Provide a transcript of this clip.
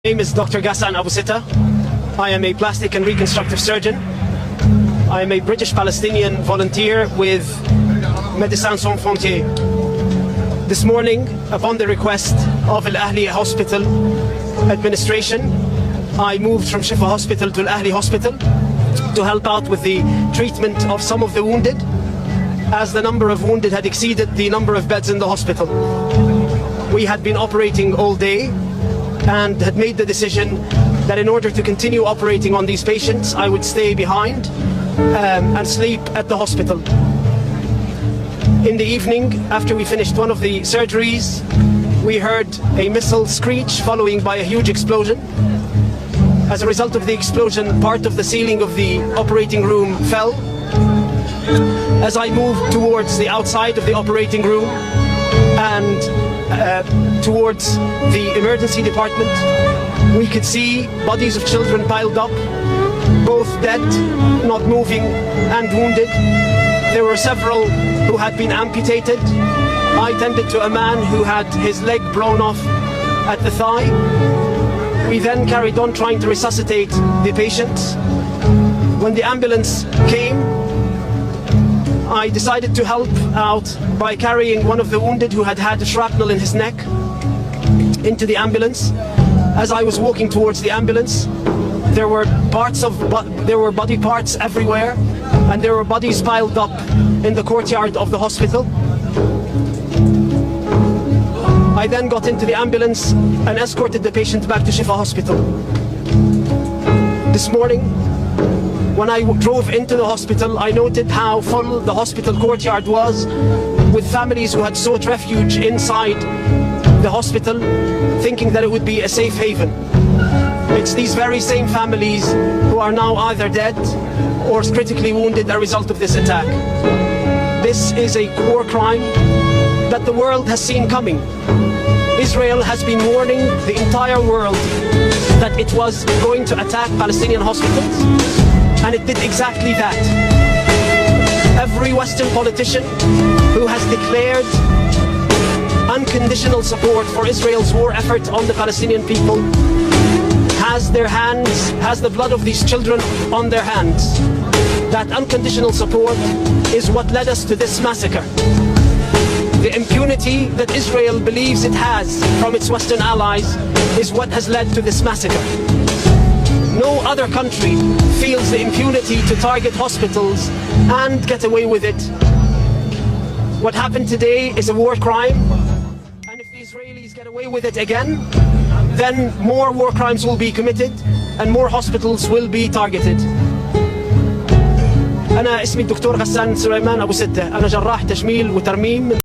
name is Dr. Gassan Obsitta. I am a plastic and reconstructive surgeon. I am a British Palestinian volunteer with Médecins Sans Frontières. This morning, upon the request of Al Ahli Hospital administration, I moved from Shifa Hospital to Al Ahli Hospital to help out with the treatment of some of the wounded, as the number of wounded had exceeded the number of beds in the hospital. We had been operating all day and had made the decision that in order to continue operating on these patients, I would stay behind and sleep at the hospital. In the evening, after we finished one of the surgeries, we heard a missile screech following by a huge explosion. As a result of the explosion, part of the ceiling of the operating room fell. As I moved towards the outside of the operating room and towards the emergency department, we could see bodies of children piled up, both dead, not moving, and wounded. There were several who had been amputated. I tended to a man who had his leg blown off at the thigh. We then carried on trying to resuscitate the patients. When the ambulance came, I decided to help out by carrying one of the wounded who had had a shrapnel in his neck into the ambulance. As I was walking towards the ambulance, there were body parts everywhere, and there were bodies piled up in the courtyard of the hospital. I then got into the ambulance and escorted the patient back to Shifa Hospital. This morning, when I drove into the hospital, I noted how full the hospital courtyard was, with families who had sought refuge inside the hospital, thinking that it would be a safe haven. It's these very same families who are now either dead or critically wounded as a result of this attack. This is a war crime that the world has seen coming. Israel has been warning the entire world that it was going to attack Palestinian hospitals, and it did exactly that. Every Western politician who has declared unconditional support for Israel's war effort on the Palestinian people has the blood of these children on their hands. That unconditional support is what led us to this massacre. The impunity that Israel believes it has from its Western allies is what has led to this massacre. No other country feels the impunity to target hospitals and get away with it. What happened today is a war crime, and if the Israelis get away with it again, then more war crimes will be committed and more hospitals will be targeted. أنا اسمي الدكتور غسان سليمان أبو ستة. أنا جراح تجميل وترميم.